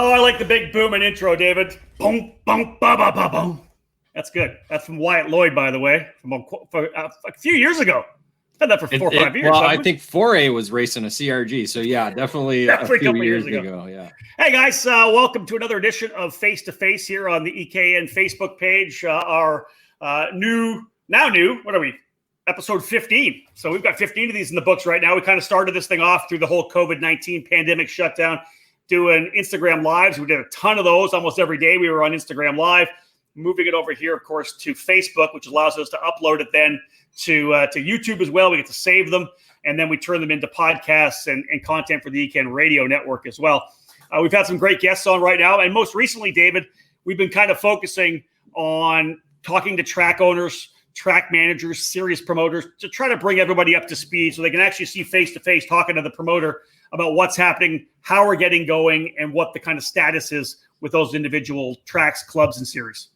Oh, I like the big booming intro, David. Boom, boom, ba ba ba boom. That's good. That's from Wyatt Lloyd, by the way, from a few years ago. Had that for 4 or 5 years. Well, I think 4A was racing a CRG, so yeah, definitely a few years ago. Yeah. Hey guys, welcome to another edition of Face to Face here on the EKN Facebook page. Our new, what are we? Episode 15. So we've got 15 of these in the books right now. We kind of started this thing off through the whole COVID-19 pandemic shutdown, doing Instagram Lives. We did a ton of those almost every day. We were on Instagram Live. Moving it over here, of course, to Facebook, which allows us to upload it then to YouTube as well. We get to save them, and then we turn them into podcasts and content for the EKN Radio Network as well. We've had some great guests on right now, and most recently, David, we've been kind of focusing on talking to track owners, track managers, series promoters to try to bring everybody up to speed so they can actually see face-to-face talking to the promoter about what's happening, how we're getting going, and what the kind of status is with those individual tracks, clubs, and series.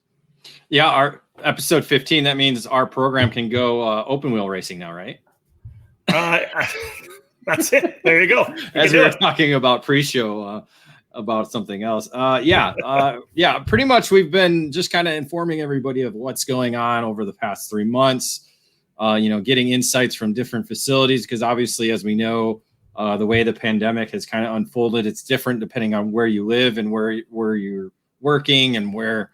Yeah, our episode 15, that means our program can go open wheel racing now, right? That's it. There you go. As we were talking about pre-show about something else. Pretty much we've been just kind of informing everybody of what's going on over the past 3 months, getting insights from different facilities, because obviously, as we know, the way the pandemic has kind of unfolded, it's different depending on where you live and where you're working and where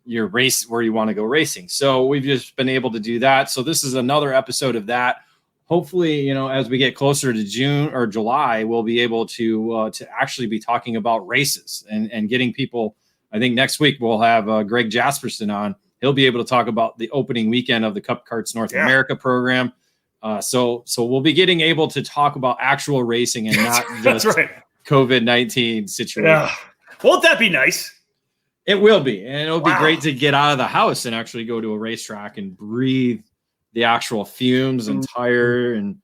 you want to go racing. So we've just been able to do that. So this is another episode of that. Hopefully, as we get closer to June or July, we'll be able to actually be talking about races and getting people. I think next week we'll have Greg Jasperson on. He'll be able to talk about the opening weekend of the Cup Karts North America program. So we'll be able to talk about actual racing and not just COVID-19 situation. Yeah. Won't that be nice? It will be. And it'll be great to get out of the house and actually go to a racetrack and breathe the actual fumes and tire and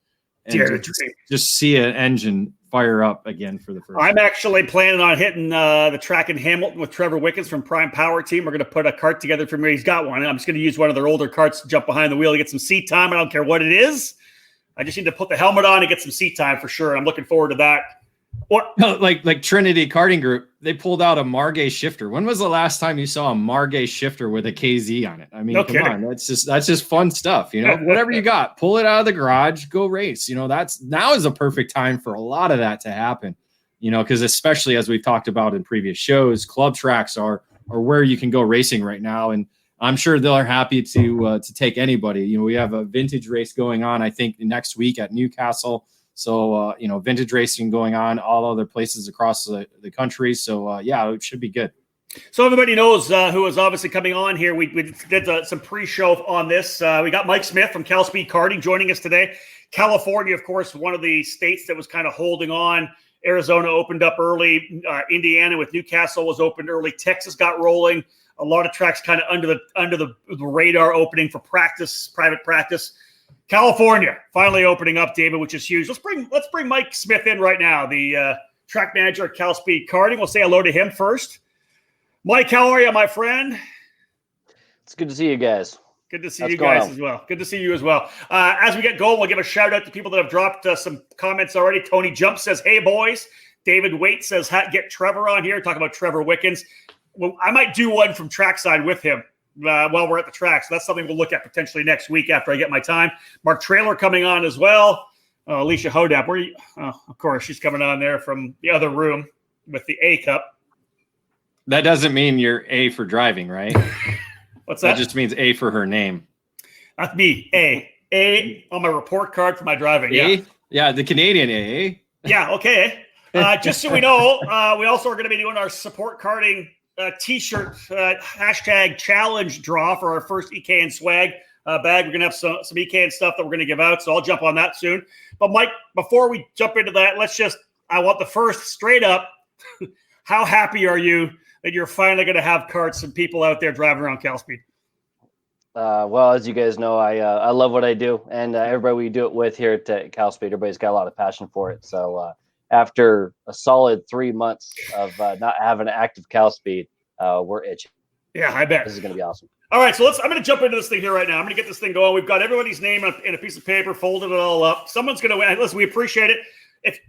just see an engine fire up again for the first time. I'm actually planning on hitting the track in Hamilton with Trevor Wickens from Prime Power Team. We're going to put a cart together for me. He's got one. I'm just going to use one of their older carts to jump behind the wheel to get some seat time. I don't care what it is. I just need to put the helmet on and get some seat time for sure. I'm looking forward to that. Like Trinity Karting Group, they pulled out a Margay shifter. When was the last time you saw a Margay shifter with a KZ on it? I mean, no come kidding. on, that's just fun stuff. Whatever you got, pull it out of the garage, go race. That's now is a perfect time for a lot of that to happen. Because especially as we've talked about in previous shows, club tracks are where you can go racing right now, and I'm sure they're happy to take anybody. We have a vintage race going on, I think, next week at Newcastle. So, vintage racing going on all other places across the country. So, it should be good. So everybody knows who is obviously coming on here. We did some pre-show on this. We got Mike Smith from CalSpeed Karting joining us today. California, of course, one of the states that was kind of holding on. Arizona opened up early. Indiana with Newcastle was opened early. Texas got rolling. A lot of tracks kind of under the radar opening for practice, private practice. California finally opening up, David, which is huge. Let's bring Mike Smith in right now, the track manager at CalSpeed Karting. We'll say hello to him first. Mike, how are you, my friend? It's good to see you guys. Good to see you guys as well. Good to see you as well. As we get going, we'll give a shout out to people that have dropped some comments already. Tony Jump says, "Hey boys." David Waite says, "Get Trevor on here." Talk about Trevor Wickens. Well, I might do one from trackside with him while we're at the track. So that's something we'll look at potentially next week after I get my time. Mark Traylor coming on as well. Alicia Hodap, where are you? Oh, of course, she's coming on there from the other room with the A cup. That doesn't mean you're A for driving, right? What's that? That just means A for her name. That's me. A on my report card for my driving. Yeah, yeah, the Canadian A. Yeah, okay. Just so we know, we also are going to be doing our support karting T-shirt hashtag challenge draw for our first EKN swag bag. We're going to have some EKN stuff that we're going to give out, so I'll jump on that soon. But Mike, before we jump into that, I want the first straight up. How happy are you that you're finally going to have karts and people out there driving around CalSpeed? Well, as you guys know, I love what I do, and everybody we do it with here at CalSpeed, everybody's got a lot of passion for it. So after a solid 3 months of not having an active CalSpeed, we're itching. Yeah, I bet. This is going to be awesome. All right, so I'm going to jump into this thing here right now. I'm going to get this thing going. We've got everybody's name in a piece of paper, folded it all up. Someone's going to win. Listen, we appreciate it.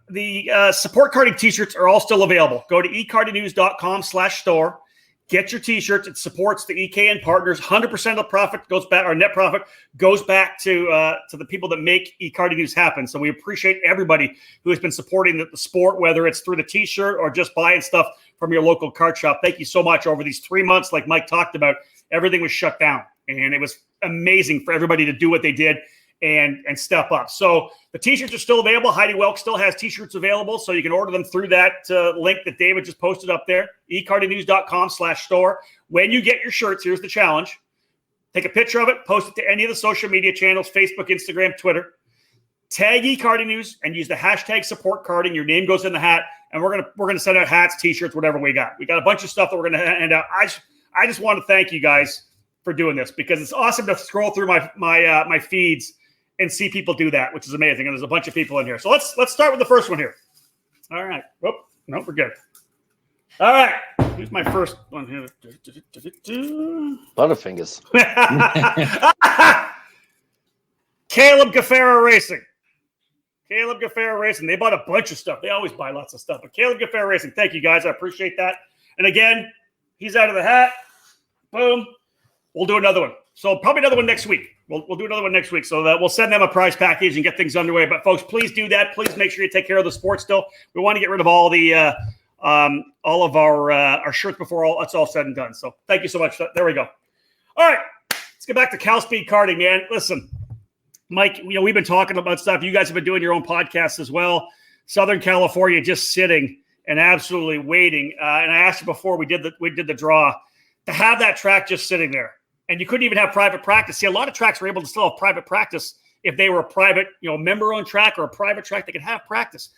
the support karting t-shirts are all still available. Go to ekartingnews.com/store. Get your t-shirts. It supports the EKN partners. 100% of the profit goes back, our net profit goes back to the people that make eKarting News happen. So we appreciate everybody who has been supporting the sport, whether it's through the t-shirt or just buying stuff from your local kart shop. Thank you so much. Over these 3 months, like Mike talked about, everything was shut down, and it was amazing for everybody to do what they did and step up. So the t-shirts are still available. Heidi Welk still has t-shirts available, so you can order them through that link that David just posted up there, ekartingnews.com/store. When you get your shirts, here's the challenge. Take a picture of it, post it to any of the social media channels, Facebook, Instagram, Twitter. Tag eKarting News and use the hashtag support karting. Your name goes in the hat, and we're gonna send out hats, t-shirts, whatever we got. We got a bunch of stuff that we're gonna hand out. I just want to thank you guys for doing this, because it's awesome to scroll through my feeds and see people do that, which is amazing. And there's a bunch of people in here. So let's start with the first one here. All right. Oh, no, we're good. All right. Here's my first one here. Butterfingers. Caleb Gaffera Racing. Caleb Gaffera Racing. They bought a bunch of stuff. They always buy lots of stuff. But Caleb Gaffera Racing, thank you guys. I appreciate that. And again, he's out of the hat. Boom. We'll do another one. So probably another one next week. We'll do another one next week, so that we'll send them a prize package and get things underway. But folks, please do that. Please make sure you take care of the sport still. We want to get rid of all the all of our shirts before it's all said and done. So thank you so much. There we go. All right, let's get back to CalSpeed karting, man. Listen, Mike, we've been talking about stuff. You guys have been doing your own podcasts as well. Southern California just sitting and absolutely waiting. And I asked you before we did the draw to have that track just sitting there. And you couldn't even have private practice. See, a lot of tracks were able to still have private practice if they were a private, member-owned track or a private track. They could have practice.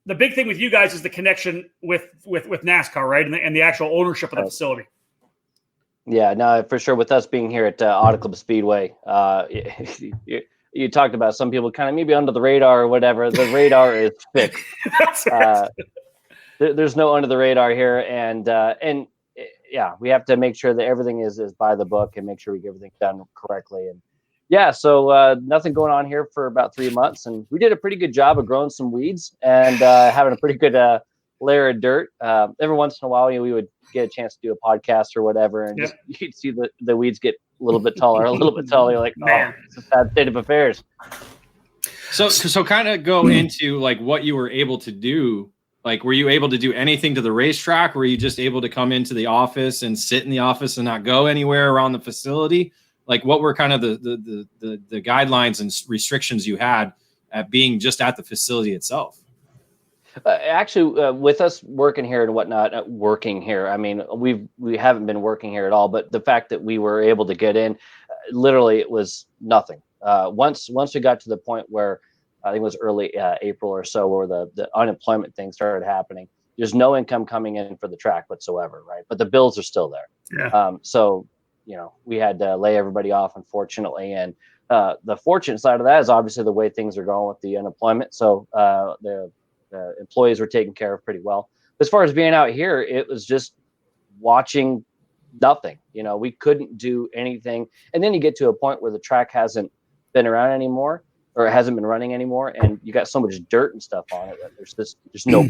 The big thing with you guys is the connection with NASCAR, right, and the actual ownership of the facility. Yeah, no, for sure. With us being here at Auto Club Speedway, you talked about some people kind of maybe under the radar or whatever. The radar is fixed. There's no under the radar here, and yeah, we have to make sure that everything is by the book and make sure we get everything done correctly. And yeah, so nothing going on here for about 3 months, and we did a pretty good job of growing some weeds and having a pretty good layer of dirt. Every once in a while, we would get a chance to do a podcast or whatever, and just you'd see the weeds get a little bit taller, a little bit taller. You're like, man, it's a sad state of affairs. So kind of go into like what you were able to do. Like, were you able to do anything to the racetrack? Were you just able to come into the office and sit in the office and not go anywhere around the facility? Like, what were kind of the guidelines and restrictions you had at being just at the facility itself? Actually, with us working here and whatnot, working here, I mean, we haven't been working here at all. But the fact that we were able to get in, literally, it was nothing. Once we got to the point where I think it was early April or so, where the unemployment thing started happening. There's no income coming in for the track whatsoever, right? But the bills are still there. Yeah. So, we had to lay everybody off, unfortunately. And the fortunate side of that is obviously the way things are going with the unemployment. So the employees were taken care of pretty well. As far as being out here, it was just watching nothing. We couldn't do anything. And then you get to a point where the track hasn't been around anymore, or it hasn't been running anymore, and you got so much dirt and stuff on it that there's no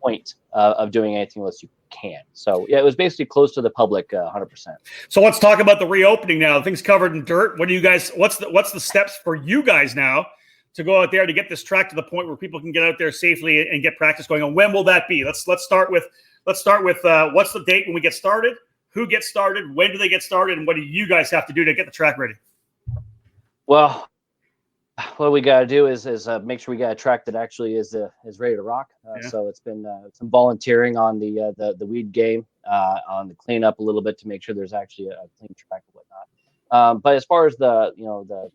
point of doing anything unless you can. So yeah, it was basically closed to the public 100%. So let's talk about the reopening now. Things covered in dirt. What do you guys? What's the steps for you guys now to go out there to get this track to the point where people can get out there safely and get practice going on? When will that be? Let's start with what's the date when we get started? Who gets started? When do they get started? And what do you guys have to do to get the track ready? Well, what we got to do is make sure we got a track that actually is ready to rock. So it's been some volunteering on the weed game, on the cleanup a little bit to make sure there's actually a clean track and whatnot. But as far as the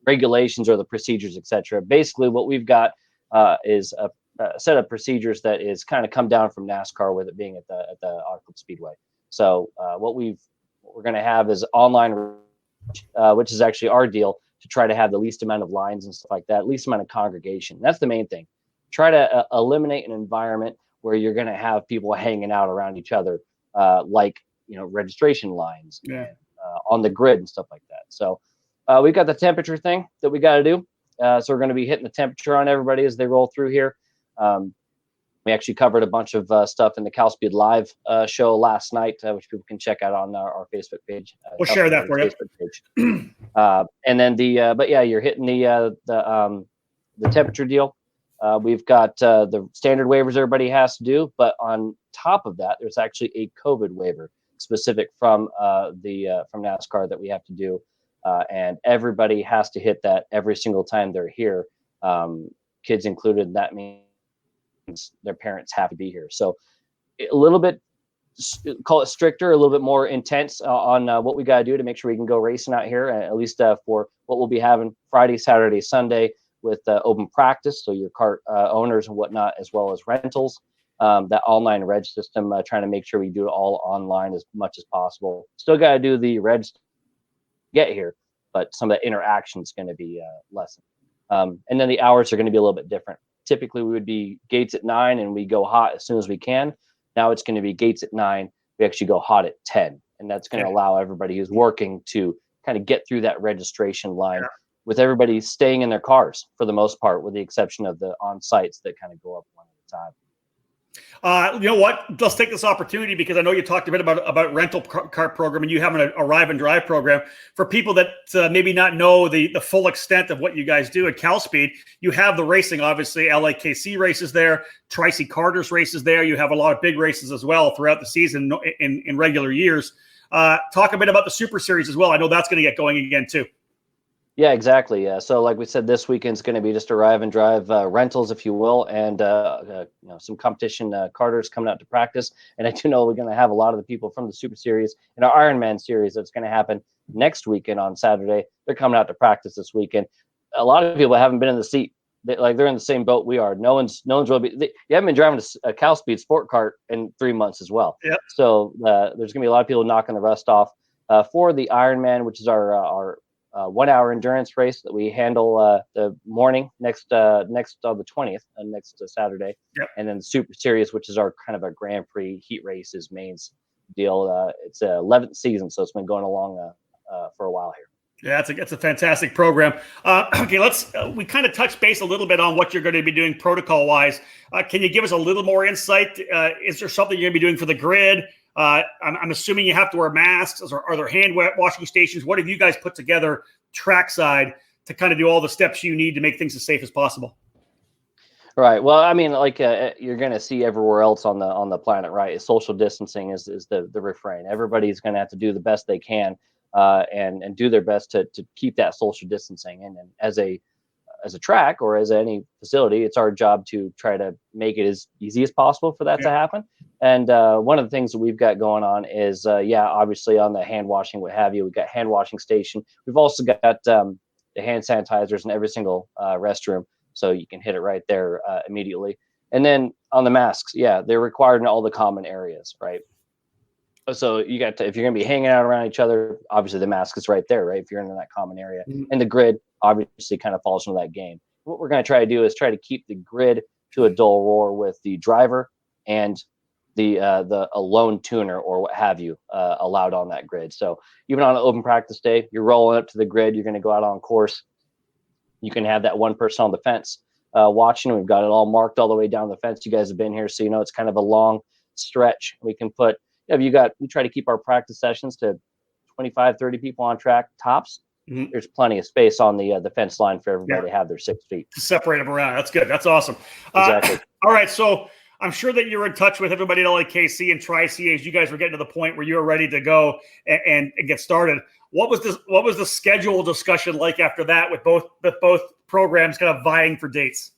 regulations or the procedures, etc., basically what we've got is a set of procedures that is kind of come down from NASCAR, with it being at the Auto Club Speedway. So what we're going to have is online, which is actually our deal, to try to have the least amount of lines and stuff like that, least amount of congregation. That's the main thing. Try to eliminate an environment where you're going to have people hanging out around each other, like registration lines, and, on the grid and stuff like that. So we've got the temperature thing that we got to do. So we're going to be hitting the temperature on everybody as they roll through here. We actually covered a bunch of stuff in the CalSpeed Live show last night, which people can check out on our Facebook page. We'll share that for you. Facebook page. And then but yeah, you're hitting the temperature deal. We've got the standard waivers everybody has to do, but on top of that, there's actually a COVID waiver specific from NASCAR that we have to do, and everybody has to hit that every single time they're here, kids included. That means their parents have to be here. So a little bit, call it stricter, a little bit more intense on what we got to do to make sure we can go racing out here, at least for what we'll be having Friday, Saturday, Sunday with open practice. So your kart owners and whatnot, as well as rentals, that online reg system, trying to make sure we do it all online as much as possible. Still got to do the reg to get here, but some of the interaction is going to be lessened. And then the hours are going to be a little bit different. Typically, we would be gates at 9 and we go hot as soon as we can. Now it's going to be gates at 9. We actually go hot at 10. And that's going to allow everybody who's working to kind of get through that registration line with everybody staying in their cars for the most part, with the exception of the on-sites that kind of go up one at a time. You know what? Let's take this opportunity, because I know you talked a bit about rental cart program, and you have an arrive and drive program for people that maybe not know the full extent of what you guys do at CalSpeed. You have the racing, obviously, LAKC races there, Tri-C Carters races there. You have a lot of big races as well throughout the season in regular years. Talk a bit about the Super Series as well. I know that's going to get going again too. Yeah, exactly. So like we said, this weekend's going to be just arrive and drive rentals, if you will, and some competition carters coming out to practice. And I do know we're going to have a lot of the people from the Super Series and our Ironman series that's going to happen next weekend on Saturday. They're coming out to practice this weekend. A lot of people haven't been in the seat. They're in the same boat we are. No one's really. You haven't been driving a CalSpeed sport cart in 3 months as well. Yep. So there's going to be a lot of people knocking the rust off for the Ironman, which is our 1 hour endurance race that we handle the morning next on the 20th, next Saturday. Yep. And then the Super Series, which is our kind of a Grand Prix heat races mains deal. It's 11th season, so it's been going along for a while here. Yeah, it's a fantastic program. Okay, we kind of touched base a little bit on what you're going to be doing protocol wise. Can you give us a little more insight? Is there something you're going to be doing for the grid? I'm assuming you have to wear masks. Are there hand washing stations? What have you guys put together trackside to kind of do all the steps you need to make things as safe as possible? Right. Well, I mean, like you're going to see everywhere else on the planet, right? Social distancing is the refrain. Everybody's going to have to do the best they can and do their best to keep that social distancing. And as a track or as any facility, it's our job to try to make it as easy as possible for that to happen. And one of the things that we've got going on is, obviously on the hand washing, what have you, we've got hand washing station. We've also got the hand sanitizers in every single restroom, so you can hit it right there immediately. And then on the masks, they're required in all the common areas, right? So you got to, if you're going to be hanging out around each other, obviously the mask is right there, right? If you're in that common area, and the grid obviously kind of falls into that game. What we're going to try to do is try to keep the grid to a dull roar with the driver and a lone tuner or what have you allowed on that grid. So even on an open practice day, you're rolling up to the grid, you're going to go out on course. You can have that one person on the fence watching. We've got it all marked all the way down the fence. You guys have been here, so you know it's kind of a long stretch. We can put, we try to keep our practice sessions to 25, 30 people on track tops. Mm-hmm. There's plenty of space on the fence line for everybody to have their 6 feet. To separate them around. That's good. That's awesome. Exactly. All right. So I'm sure that you're in touch with everybody at LAKC and Tri-C as you guys were getting to the point where you were ready to go and get started. What was the schedule discussion like after that with both programs kind of vying for dates?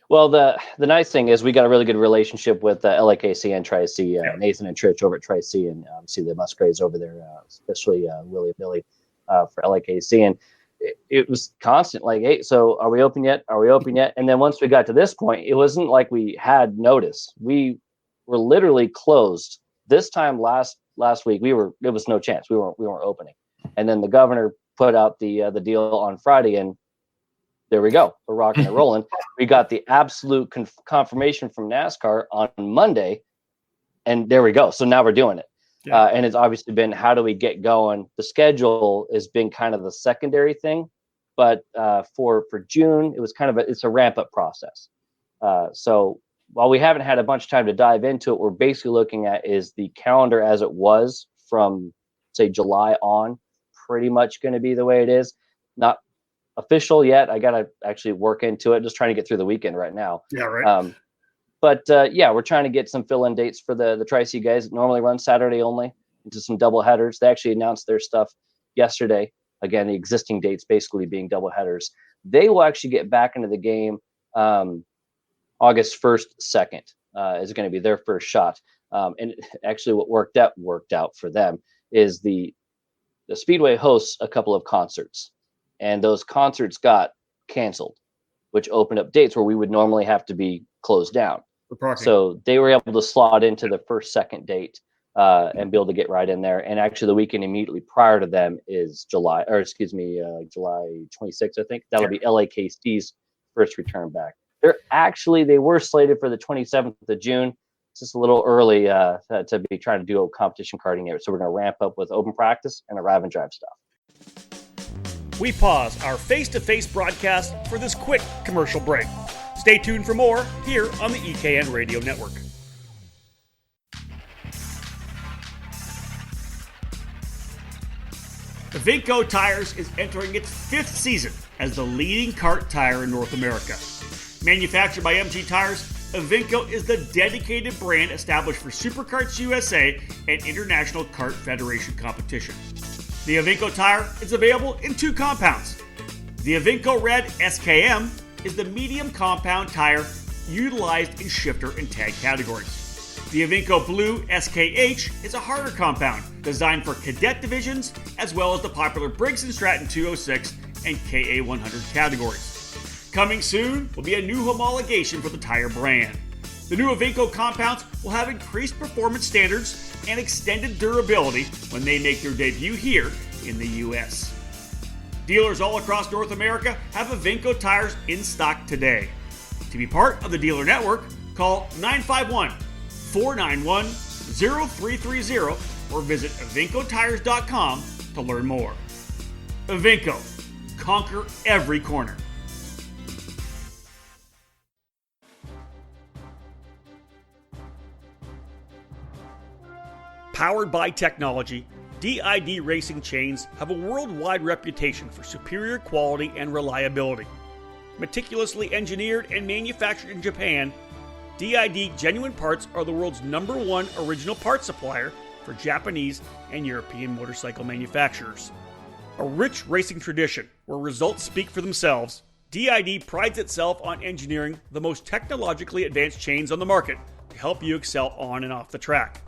Well, the nice thing is we got a really good relationship with LAKC and Tri-C, Nathan and Trish over at Tri-C, and obviously the Musgraves over there, especially Willie and Billy for LAKC. And it was constant, like, hey, so are we open yet? Are we open yet? And then once we got to this point, it wasn't like we had notice. We were literally closed. This time last week, it was no chance. We weren't opening. And then the governor put out the deal on Friday, and there we go. We're rocking and rolling. We got the absolute confirmation from NASCAR on Monday, and there we go. So now we're doing it. Yeah. And it's obviously been, how do we get going? The schedule has been kind of the secondary thing. But for June, it was kind of it's a ramp up process. So while we haven't had a bunch of time to dive into it, we're basically looking at is the calendar as it was from, say, July on, pretty much going to be the way it is. Not official yet. I got to actually work into it. Just trying to get through the weekend right now. Yeah, right. But we're trying to get some fill-in dates for the Tri-C guys. It normally run Saturday only into some double headers. They actually announced their stuff yesterday. Again, the existing dates basically being double headers. They will actually get back into the game August 1st, 2nd is going to be their first shot. And actually what worked out for them is the Speedway hosts a couple of concerts, and those concerts got canceled, which opened up dates where we would normally have to be closed down. So they were able to slot into the first, second date and be able to get right in there. And actually the weekend immediately prior to them is July 26th, I think. That'll be LAKC's first return back. They were slated for the 27th of June. It's just a little early to be trying to do a competition karting here. So we're going to ramp up with open practice and arrive and drive stuff. We pause our face-to-face broadcast for this quick commercial break. Stay tuned for more here on the EKN Radio Network. Evinco Tires is entering its 5th season as the leading kart tire in North America. Manufactured by MG Tires, Evinco is the dedicated brand established for Superkarts USA and International Kart Federation competition. The Evinco tire is available in 2 compounds. The Evinco Red SKM is the medium compound tire utilized in shifter and tag categories. The Evinco Blue SKH is a harder compound designed for cadet divisions as well as the popular Briggs & Stratton 206 and KA 100 categories. Coming soon will be a new homologation for the tire brand. The new Evinco compounds will have increased performance standards and extended durability when they make their debut here in the U.S. Dealers all across North America have Evinco tires in stock today. To be part of the dealer network, call 951-491-0330 or visit evincotires.com to learn more. Evinco, conquer every corner. Powered by technology, DID racing chains have a worldwide reputation for superior quality and reliability. Meticulously engineered and manufactured in Japan, DID Genuine Parts are the world's #1 original parts supplier for Japanese and European motorcycle manufacturers. A rich racing tradition where results speak for themselves, DID prides itself on engineering the most technologically advanced chains on the market to help you excel on and off the track.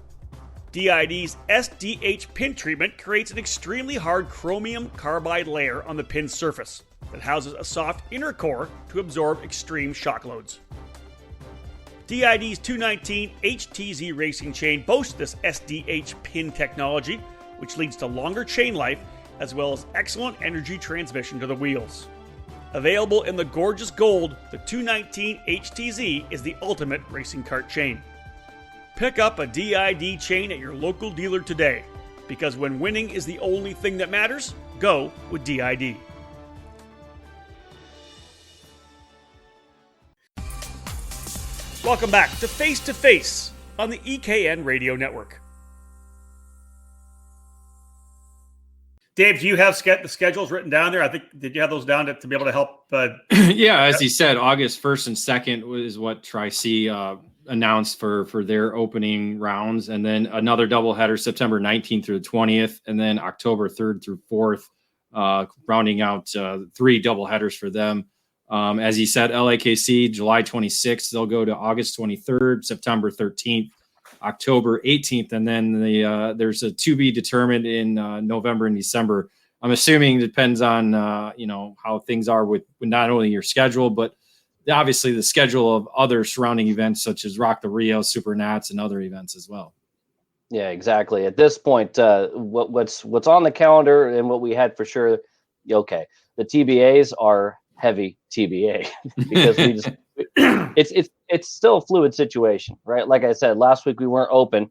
DID's SDH pin treatment creates an extremely hard chromium carbide layer on the pin surface that houses a soft inner core to absorb extreme shock loads. DID's 219 HTZ racing chain boasts this SDH pin technology, which leads to longer chain life as well as excellent energy transmission to the wheels. Available in the gorgeous gold, the 219 HTZ is the ultimate racing kart chain. Pick up a DID chain at your local dealer today, because when winning is the only thing that matters, go with DID. Welcome back to Face2Face on the EKN Radio Network. Dave, do you have the schedules written down there? I think, did you have those down to be able to help? Yeah, as he said, August 1st and 2nd was what Tri-C announced for their opening rounds, and then another doubleheader September 19th through the 20th, and then October 3rd through 4th, rounding out 3 doubleheaders for them. As he said, LAKC July 26th, they'll go to August 23rd, September 13th, October 18th, and then there's a to be determined in November and December. I'm assuming it depends on how things are with not only your schedule, but obviously the schedule of other surrounding events such as Rock the Rio, Super Nats, and other events as well. Yeah, exactly. At this point, what's on the calendar and what we had for sure. Okay, the TBAs are heavy TBA because we just it's still a fluid situation, right? Like I said, last week we weren't open.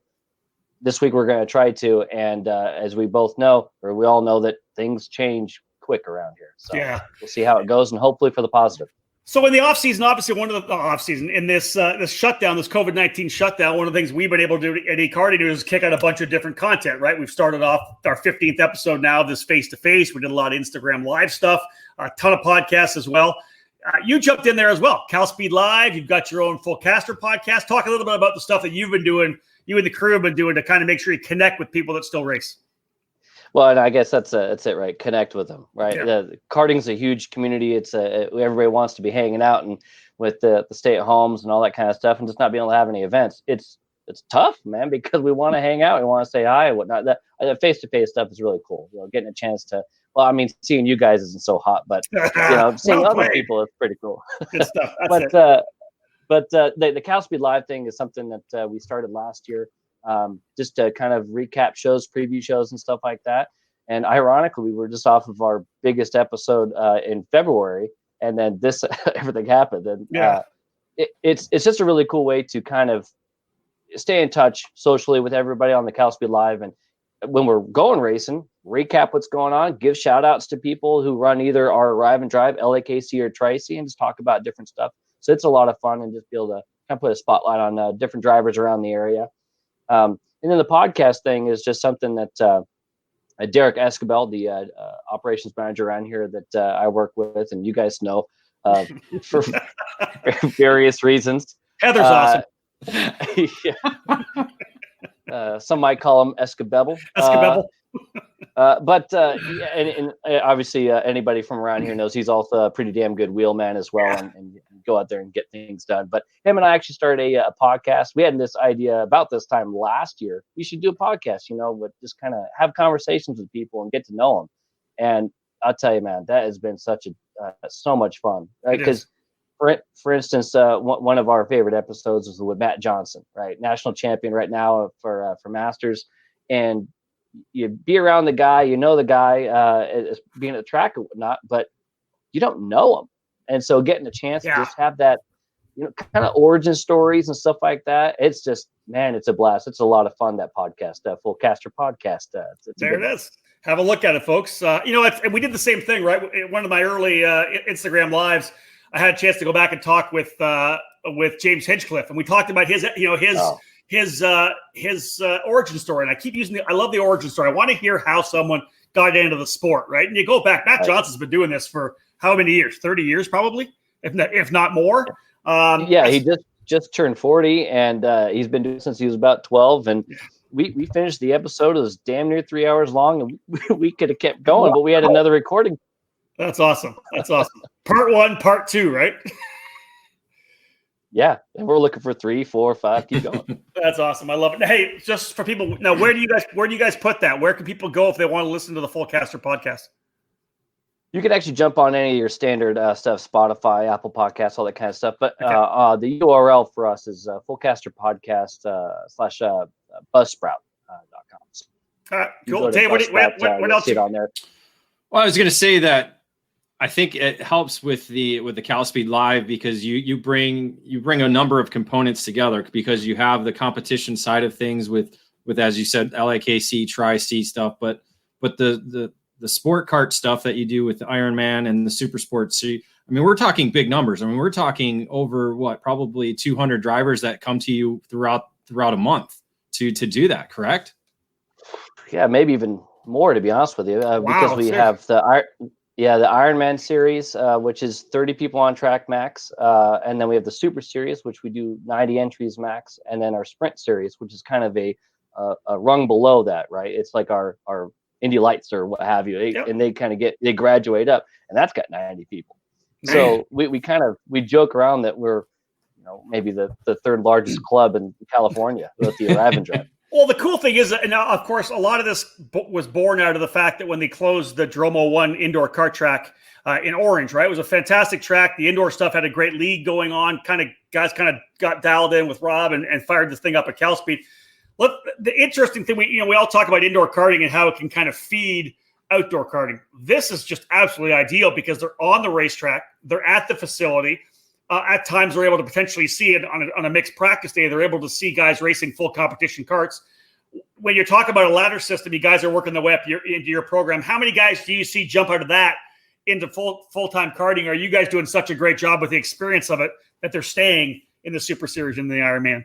This week we're going to try to, and as we both know, or we all know, that things change quick around here. So yeah, we'll see how it goes, and hopefully for the positive. So in the off season, obviously one of the off season in this this shutdown, this COVID-19 shutdown, one of the things we've been able to do at Karting is kick out a bunch of different content. Right, we've started off our 15th episode now. This face-to-face, we did a lot of Instagram live stuff, a ton of podcasts as well. You jumped in there as well. CalSpeed Live. You've got your own Full Caster podcast. Talk a little bit about the stuff that you've been doing. You and the crew have been doing to kind of make sure you connect with people that still race. Well, and I guess that's it, right? Connect with them, right? Yeah. Karting's a huge community. It's everybody wants to be hanging out, and with the stay at homes and all that kind of stuff, and just not being able to have any events. It's tough, man, because we want to hang out, we want to say hi and whatnot. That face-to-face stuff is really cool. Getting a chance to. Well, I mean, seeing you guys isn't so hot, but seeing other people is pretty cool. Good stuff. But the CalSpeed Live thing is something that we started last year. Just to kind of recap shows, preview shows, and stuff like that. And ironically, we were just off of our biggest episode in February, and then this everything happened. And it's just a really cool way to kind of stay in touch socially with everybody on the CalSpeed Live. And when we're going racing, recap what's going on, give shout outs to people who run either our Arrive and Drive, LAKC, or Tri-C, and just talk about different stuff. So it's a lot of fun, and just be able to kind of put a spotlight on different drivers around the area. And then the podcast thing is just something that Derek Escabel, the operations manager around here that I work with, and you guys know for various reasons. Heather's awesome. Some might call him Escabel. But obviously anybody from around here knows he's also a pretty damn good wheelman as well, and go out there and get things done. But him and I actually started a podcast. We had this idea about this time last year. We should do a podcast, with just kind of have conversations with people and get to know them. And I'll tell you, man, that has been such so much fun, right? Because for instance, one of our favorite episodes was with Matt Johnson, right? National champion right now for Masters. And you be around the guy, the guy being at the track and whatnot, but you don't know him. And so getting a chance to just have that, kind of origin stories and stuff like that. It's just, man, it's a blast. It's a lot of fun, that podcast, Full Caster podcast. It's there it is. Have a look at it, folks. And we did the same thing, right? One of my early Instagram lives, I had a chance to go back and talk with James Hinchcliffe, and we talked about his origin story. And I keep using I love the origin story. I want to hear how someone got into the sport, right? And you go back, Matt Johnson's been doing this for how many years? 30 years, probably, if not more. He just turned 40, and he's been doing it since he was about 12. And we finished the episode. It was damn near 3 hours long, and we could have kept going, but we had another recording. That's awesome. Part 1, part 2, right? Yeah, and we're looking for 3, 4, 5. Keep going. That's awesome. I love it. Hey, just for people now, where do you guys put that? Where can people go if they want to listen to the Full Caster podcast? You can actually jump on any of your standard stuff, Spotify, Apple Podcasts, all that kind of stuff. But the URL for us is fullcasterpodcast / buzzsprout.com. All right, cool. Dave, what else? On there? Well, I was going to say that I think it helps with the CalSpeed Live because you bring a number of components together, because you have the competition side of things with as you said, LAKC, Tri-C stuff, but the sport kart stuff that you do with the Ironman and the Super Sports. So we're talking big numbers. We're talking over probably 200 drivers that come to you throughout a month to do that. Correct? Yeah, maybe even more, to be honest with you, because we have the Ironman series, which is 30 people on track max. And then we have the Super Series, which we do 90 entries max. And then our Sprint Series, which is kind of a rung below that, right? It's like our Indy Lights or what have you. And they kind of they graduate up, and that's got 90 people. Man. So we joke around that we're, maybe the third largest club in California with the Arrive and Drive. Well, the cool thing is, and of course, a lot of this was born out of the fact that when they closed the Dromo 1 indoor kart track in Orange, right? It was a fantastic track. The indoor stuff had a great league going on. Guys got dialed in with Rob and fired this thing up at CalSpeed. Look, the interesting thing, we all talk about indoor karting and how it can kind of feed outdoor karting. This is just absolutely ideal because they're on the racetrack. They're at the facility. At times, they're able to potentially see it on a mixed practice day. They're able to see guys racing full competition karts. when you talk about a ladder system, you guys are working the way up into your program. How many guys do you see jump out of that into full-time karting? Are you guys doing such a great job with the experience of it that they're staying in the Super Series and the Ironman?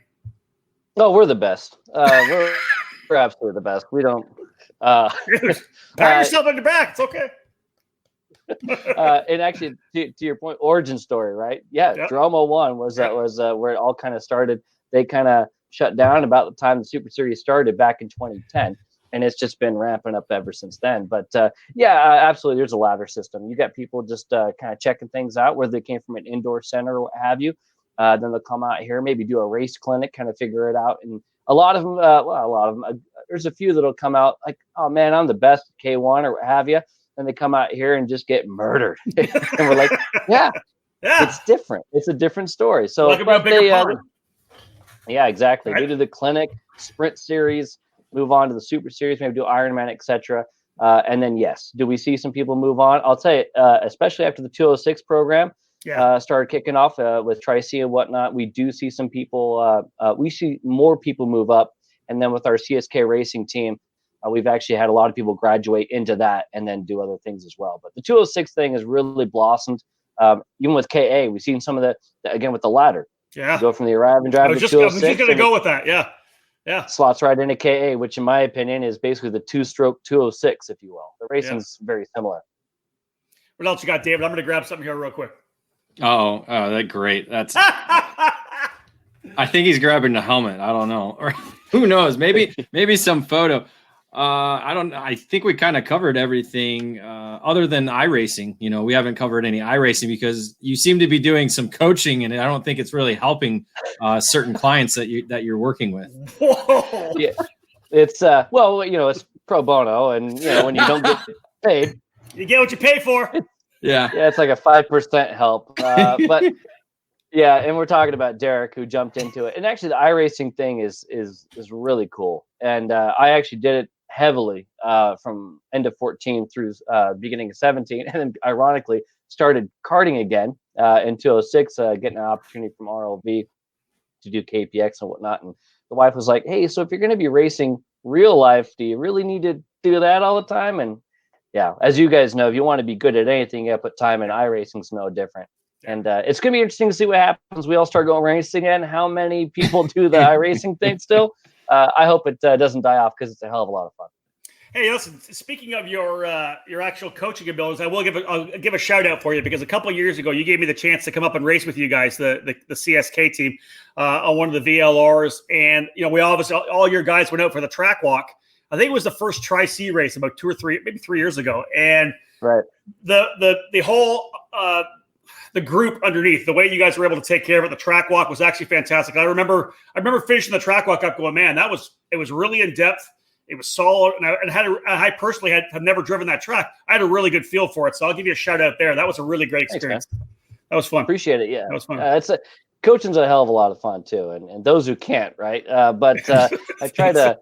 Oh, we're the best. We're absolutely the best. We don't pat yourself on your back. It's okay. And actually, to your point, origin story, right? Yeah, Yep. Drama 1 was where it all kind of started. They kind of shut down about the time the Super Series started back in 2010, and it's just been ramping up ever since then. But absolutely, there's a ladder system. You got people just kind of checking things out, whether they came from an indoor center or what have you. Then they'll come out here, maybe do a race clinic, kind of figure it out. And a lot of them, there's a few that'll come out like, oh man, I'm the best at K1 or what have you. And they come out here and just get murdered. And we're like, yeah, it's different. It's a different story. So, yeah, exactly. Right. They do the clinic, sprint series, move on to the Super Series, maybe do Ironman, etc. And then, yes, do we see some people move on? I'll tell you, especially after the 206 program started kicking off with Tri-C and whatnot, we do see some people, we see more people move up. And then with our CSK racing team, we've actually had a lot of people graduate into that and then do other things as well. But the 206 thing has really blossomed. Even with KA, we've seen some of the again, with the ladder. Yeah. You go from the arrive and drive to 206. I was just going to go with that. Yeah. Slots right into KA, which in my opinion is basically the 2-stroke 206, if you will. The racing's very similar. What else you got, David? I'm going to grab something here real quick. Oh, that's great. That's. I think he's grabbing the helmet. I don't know. Or who knows? Maybe some photo. I think we kind of covered everything other than iRacing. We haven't covered any iRacing because you seem to be doing some coaching, and I don't think it's really helping certain clients that you're working with. Whoa. Yeah, it's it's pro bono, and when you don't get paid, you get what you pay for. Yeah, it's like a 5% help, but. Yeah, and we're talking about Derek, who jumped into it. And actually, the iRacing thing is really cool. And I actually did it heavily from end of 14 through beginning of 17. And then, ironically, started karting again in 206, getting an opportunity from RLV to do KPX and whatnot. And the wife was like, hey, so if you're going to be racing real life, do you really need to do that all the time? And yeah, as you guys know, if you want to be good at anything, you got to put time in. iRacing's no different. And it's going to be interesting to see what happens. We all start going racing again. How many people do the iRacing thing still? I hope it doesn't die off because it's a hell of a lot of fun. Hey, listen, speaking of your actual coaching abilities, I'll give a shout out for you because a couple of years ago, you gave me the chance to come up and race with you guys, the CSK team on one of the VLRs. And, we obviously, all your guys went out for the track walk. I think it was the first Tri-C race about 2 or 3, maybe 3 years ago. And the whole the group underneath, the way you guys were able to take care of it, the track walk was actually fantastic. I remember finishing the track walk up going, man, it was really in depth. It was solid. And I personally have never driven that track. I had a really good feel for it. So I'll give you a shout out there. That was a really great experience. Thanks, that was fun. Appreciate it. Yeah. That was fun. Coaching's a hell of a lot of fun too. And those who can't, right. But I try to,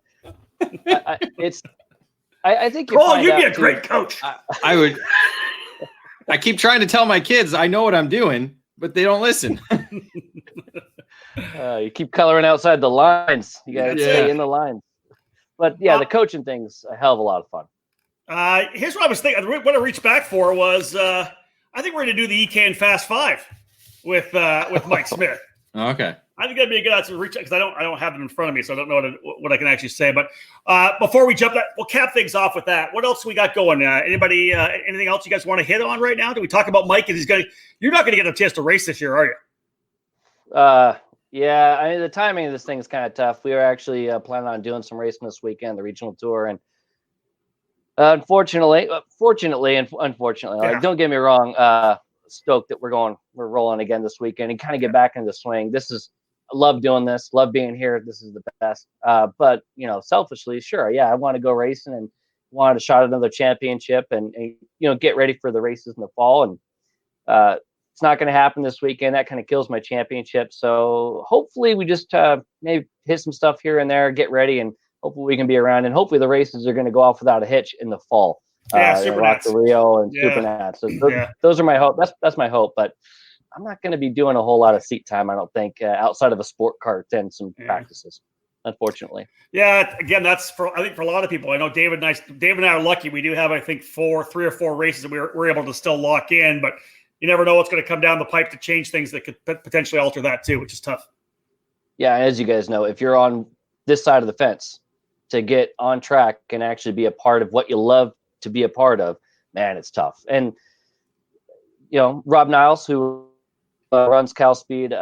I think you'd be a great coach. I would. I keep trying to tell my kids I know what I'm doing, but they don't listen. You keep coloring outside the lines. You got to stay in the lines. But the coaching thing's a hell of a lot of fun. Here's what I was thinking. What I reached back for was I think we're going to do the EK and Fast 5 with Mike Smith. Okay. I think that'd be a good answer to reach out because I don't have them in front of me, so I don't know what I can actually say. But before we jump, we'll cap things off with that. What else we got going? Anybody? Anything else you guys want to hit on right now? Do we talk about Mike? And you're not going to get a chance to race this year, are you? Yeah. I mean, the timing of this thing is kind of tough. We were actually planning on doing some racing this weekend, the regional tour, and fortunately, unfortunately, like, don't get me wrong. Stoked that we're rolling again this weekend and kind of get back into the swing. I love doing this, love being here. This is the best. But selfishly, sure. Yeah. I want to go racing and wanted a shot at another championship and get ready for the races in the fall. And it's not going to happen this weekend. That kind of kills my championship. So hopefully we just maybe hit some stuff here and there, get ready, and hopefully we can be around. And hopefully the races are going to go off without a hitch in the fall. Super Rock the Rio and Super Nats. So those are my hope. That's my hope. But I'm not going to be doing a whole lot of seat time, I don't think, outside of a sport cart and some practices. unfortunately. Yeah, again, that's I think for a lot of people. I know David and I are lucky. We do have, I think, 3 or 4 races that we're able to still lock in, but you never know what's going to come down the pipe to change things that could potentially alter that too, which is tough. Yeah, as you guys know, if you're on this side of the fence, to get on track and actually be a part of what you love to be a part of, man, it's tough. And Rob Niles, who runs CalSpeed,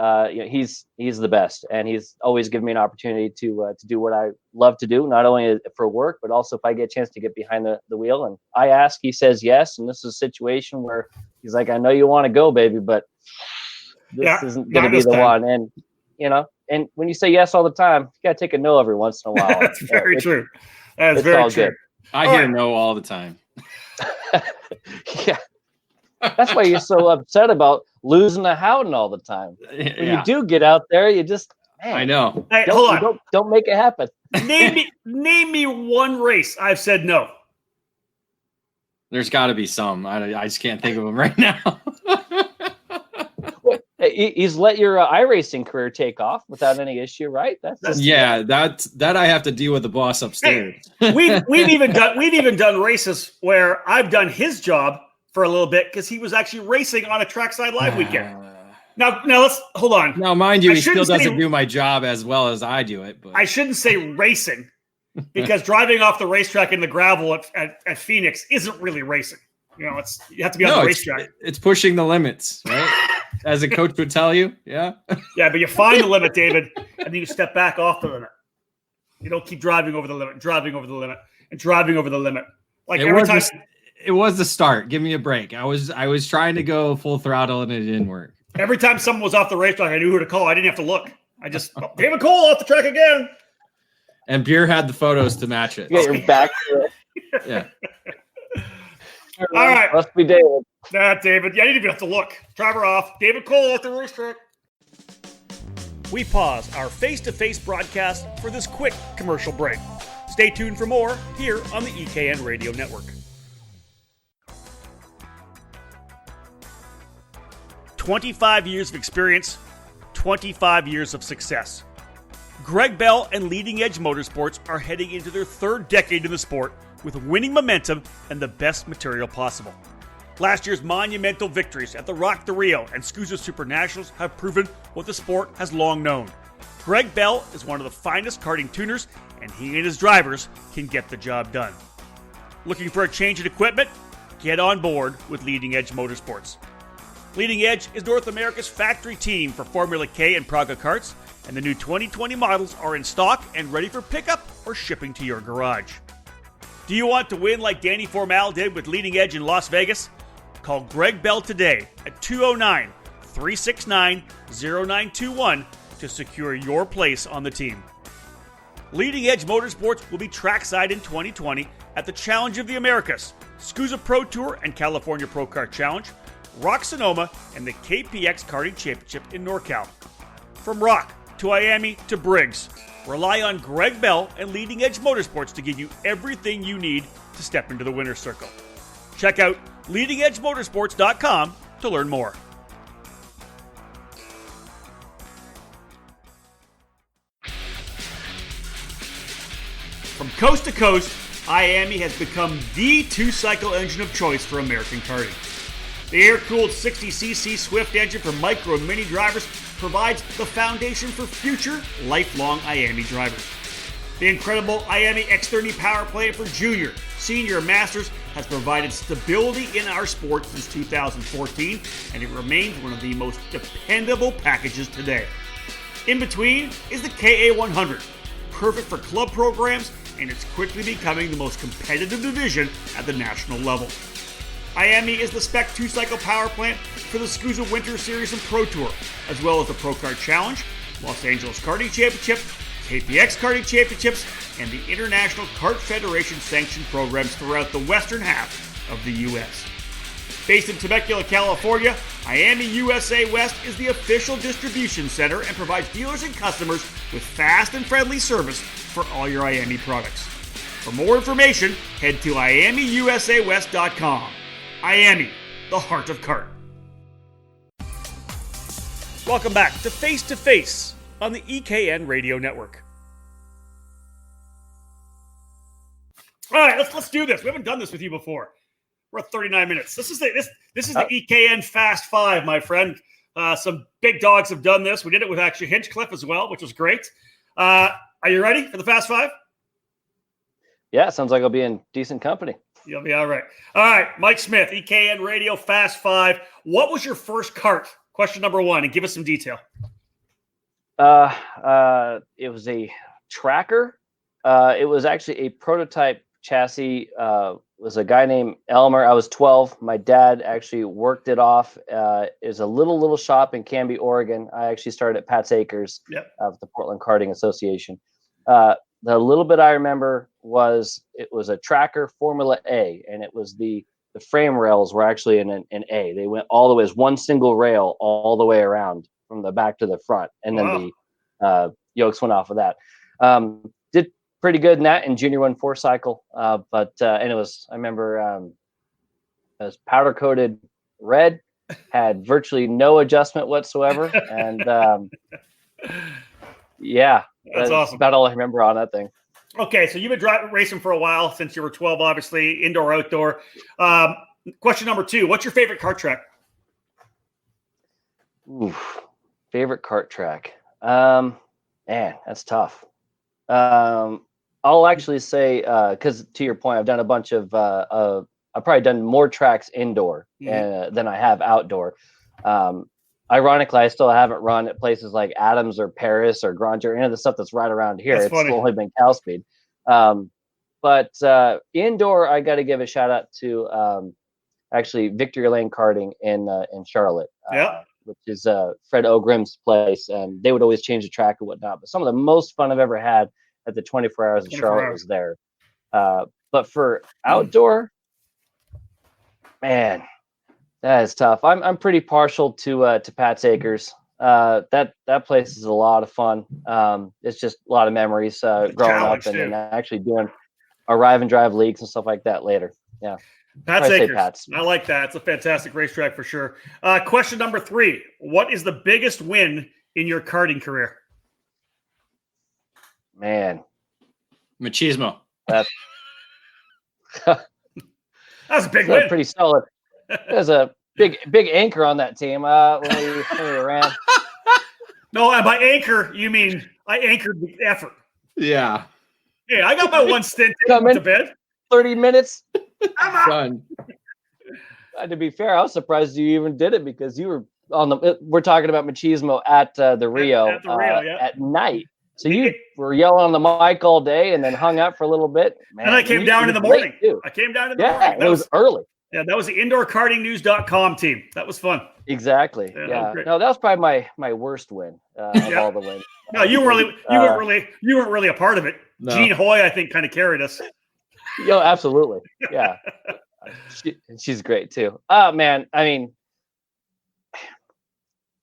he's the best, and he's always given me an opportunity to do what I love to do, not only for work, but also if I get a chance to get behind the wheel. And I ask, he says yes. And this is a situation where he's like, I know you want to go, baby, but this isn't going to be the one. And and when you say yes all the time, you got to take a no every once in a while. That's very true. That's very true. Good. I hear no all the time. Yeah. That's why you're so upset about losing the Howden all the time. When you do get out there, you just, man, I know. Hey, hold on. Don't make it happen. Name me one race I've said no. There's got to be some. I just can't think of them right now. He's let your iRacing career take off without any issue, right? That I have to deal with the boss upstairs. Hey, we've even done races where I've done his job for a little bit because he was actually racing on a trackside live weekend. Now let's hold on. Now, mind you, he still doesn't do my job as well as I do it. But I shouldn't say racing because driving off the racetrack in the gravel at Phoenix isn't really racing. You have to be on the racetrack. It's pushing the limits, right? As a coach would tell you, yeah. Yeah, but you find the limit, David, and then you step back off the limit. You don't keep driving over the limit, driving over the limit, and driving over the limit. Like every time. It was the start. Give me a break. I was trying to go full throttle and it didn't work. Every time someone was off the racetrack, I knew who to call. I didn't have to look. I just David Cole off the track again. And Beer had the photos to match it. You got your back to it. Yeah. All right. Must be David. David. Yeah, I didn't even have to look. Driver off. David Cole off the racetrack. We pause our face-to-face broadcast for this quick commercial break. Stay tuned for more here on the EKN Radio Network. 25 years of experience, 25 years of success. Greg Bell and Leading Edge Motorsports are heading into their 3rd decade in the sport with winning momentum and the best material possible. Last year's monumental victories at the Rock the Rio and SCUSA Super Nationals have proven what the sport has long known. Greg Bell is one of the finest karting tuners, and he and his drivers can get the job done. Looking for a change in equipment? Get on board with Leading Edge Motorsports. Leading Edge is North America's factory team for Formula K and Praga karts, and the new 2020 models are in stock and ready for pickup or shipping to your garage. Do you want to win like Danny Formal did with Leading Edge in Las Vegas? Call Greg Bell today at 209-369-0921 to secure your place on the team. Leading Edge Motorsports will be trackside in 2020 at the Challenge of the Americas, SCUSA Pro Tour and California Pro Kart Challenge, Rock Sonoma, and the KPX Karting Championship in NorCal. From Rock to Miami to Briggs, rely on Greg Bell and Leading Edge Motorsports to give you everything you need to step into the winner's circle. Check out leadingedgemotorsports.com to learn more. From coast to coast, Miami has become the two-cycle engine of choice for American karting. The air-cooled 60cc Swift engine for micro and mini drivers provides the foundation for future, lifelong Miami drivers. The incredible Miami X30 power plant for junior, senior, and masters has provided stability in our sport since 2014, and it remains one of the most dependable packages today. In between is the KA100, perfect for club programs, and it's quickly becoming the most competitive division at the national level. Miami is the Spec 2-cycle power plant for the SCUSA Winter Series and Pro Tour, as well as the Pro Kart Challenge, Los Angeles Karting Championship, KPX Karting Championships, and the International Kart Federation sanctioned programs throughout the western half of the U.S. Based in Temecula, California, Miami USA West is the official distribution center and provides dealers and customers with fast and friendly service for all your Miami products. For more information, head to MiamiUSAWest.com. Miami, the heart of kart. Welcome back to Face2Face on the EKN Radio Network. All right, let's do this. We haven't done this with you before. We're at 39 minutes. This is the EKN Fast Five, my friend. Some big dogs have done this. We did it with actually Hinchcliffe as well, which was great. Are you ready for the Fast Five? Yeah, sounds like I'll be in decent company. You'll be all right. All right, Mike Smith, EKN Radio Fast Five. What was your first kart? Question number one, and give us some detail. It was a tracker. It was actually a prototype chassis. It was a guy named Elmer. I was 12. My dad actually worked it off. It was a little shop in Canby, Oregon. I actually started at Pat's Acres of the Portland Karting Association. The little bit I remember was it was a tracker Formula A, and it was the frame rails were actually in an A. They went all the way as one single rail all the way around from the back to the front, and then the yokes went off of that. Did pretty good in that in Junior 1 4-cycle, but and it was, I remember it was powder coated red, had virtually no adjustment whatsoever, and yeah. That's awesome. About all I remember on that thing. Okay, so you've been racing for a while, since you were 12, obviously, indoor, outdoor. Question number two, what's your favorite kart track? Oof, favorite kart track? Man, that's tough. I'll actually say, because to your point, I've done a bunch of, I've probably done more tracks indoor than I have outdoor. Ironically, I still haven't run at places like Adams or Paris or Granger, any of the stuff that's right around here. It's only been CalSpeed. But indoor, I got to give a shout out to actually Victory Lane Karting in Charlotte, which is Fred Ogrim's place. And they would always change the track and whatnot. But some of the most fun I've ever had at the 24 Hours in Charlotte was there. But for outdoor, man, that is tough. I'm pretty partial to Pat's Acres. That place is a lot of fun. It's just a lot of memories growing up and actually doing arrive and drive leagues and stuff like that later. Yeah. Pat's Acres. I like that. It's a fantastic racetrack for sure. Question number three. What is the biggest win in your karting career? Man. Machismo. That's a big win. Pretty solid. There's a big anchor on that team when we ran. No, and by anchor, you mean I anchored the effort. Yeah. Yeah, I got my one stint to bed. 30 minutes. Done. To be fair, I was surprised you even did it because you were on the. We're talking about machismo at the Rio, at night. So you were yelling on the mic all day and then hung out for a little bit. Man, and I came down in the morning. I came down in the morning. Yeah, it was early. Yeah, that was the indoorkartingnews.com team. That was fun. Exactly. Yeah. No, that was probably my worst win of all the wins. No, you weren't really a part of it. No. Gene Hoy, I think, kind of carried us. Yo, absolutely. Yeah. She's great too. Oh man, I mean,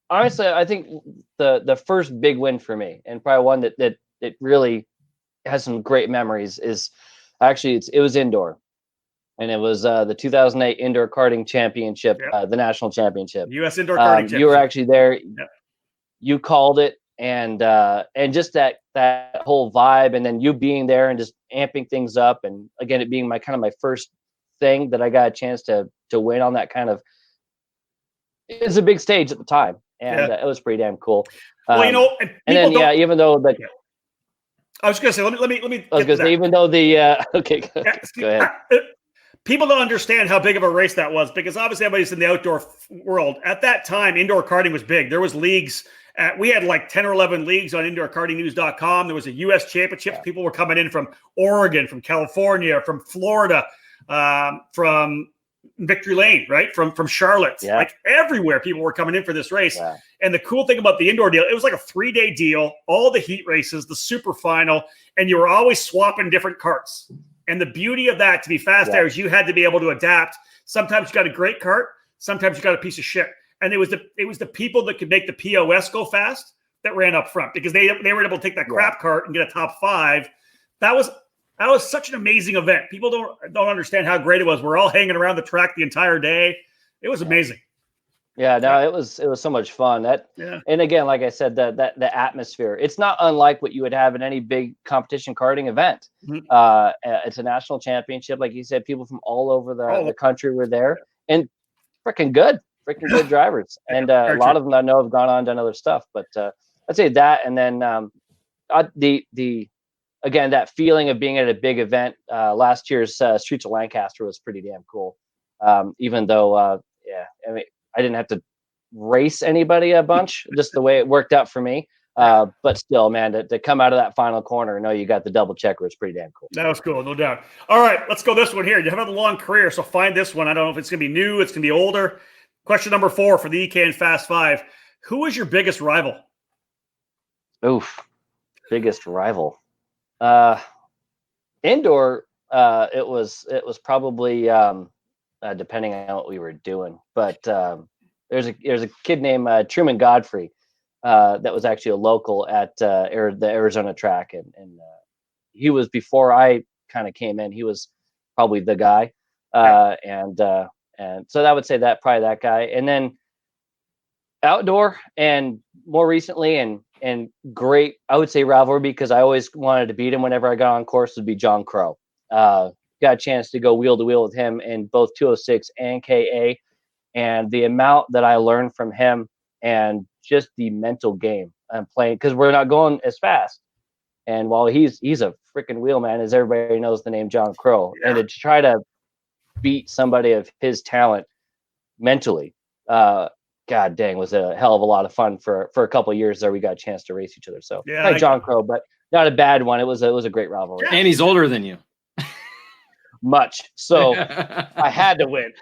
honestly, I think the first big win for me, and probably one that really has some great memories, is actually it was indoor. And it was the 2008 Indoor Karting Championship, the national championship. U.S. Indoor Karting Championship. You were actually there. Yep. You called it, and just that whole vibe, and then you being there and just amping things up, and again, it being my first thing that I got a chance to win on that kind of. It was a big stage at the time, and it was pretty damn cool. Well, and then even though the. I was going to say, let me. I was going to say, even though the okay, go ahead. People don't understand how big of a race that was, because obviously everybody's in the outdoor world. At that time, indoor karting was big. There was leagues. We had like 10 or 11 leagues on indoorkartingnews.com. There was a U.S. championship. Yeah. People were coming in from Oregon, from California, from Florida, from Victory Lane, right? From Charlotte. Yeah. Like everywhere people were coming in for this race. Yeah. And the cool thing about the indoor deal, it was like a 3-day deal, all the heat races, the super final, and you were always swapping different karts. And the beauty of that, to be fast there, is you had to be able to adapt. Sometimes you got a great kart, sometimes you got a piece of shit. And it was the people that could make the POS go fast that ran up front, because they were able to take that crap kart and get a top 5. That was such an amazing event. People don't understand how great it was. We're all hanging around the track the entire day. It was amazing. Yeah, no, it was so much fun. Yeah. And again, like I said, the atmosphere. It's not unlike what you would have in any big competition karting event. Mhm. It's a national championship, like you said. People from all over Oh, the country were there, and freaking good drivers. And a very true. lot of them I know have gone on and done other stuff. But I'd say that, and then the again, that feeling of being at a big event. Last year's Streets of Lancaster was pretty damn cool. Even though, yeah, I mean, I didn't have to race anybody a bunch, just the way it worked out for me. But still, man, to come out of that final corner and know you got the double checker is pretty damn cool. That was cool, no doubt. All right, let's go this one here. You have a long career, so find this one. I don't know if it's going to be new, it's going to be older. Question number 4 for the EK and Fast 5. Who is your biggest rival? Oof, biggest rival. Indoor, it was probably depending on what we were doing, but there's a kid named Truman Godfrey that was actually a local at the Arizona track, and he was, before I kind of came in, he was probably the guy, and so I would say that probably that guy, and then outdoor and more recently and great, I would say, rivalry, because I always wanted to beat him whenever I got on course, would be John Crow. Got a chance to go wheel to wheel with him in both 206 and KA, and the amount that I learned from him and just the mental game I'm playing, because we're not going as fast. And while he's a freaking wheelman, as everybody knows the name John Crow, and to try to beat somebody of his talent mentally, God dang, was a hell of a lot of fun for a couple of years there. We got a chance to race each other. So like John Crow, but not a bad one. It was a great rivalry. And he's older than you. Much. So I had to win.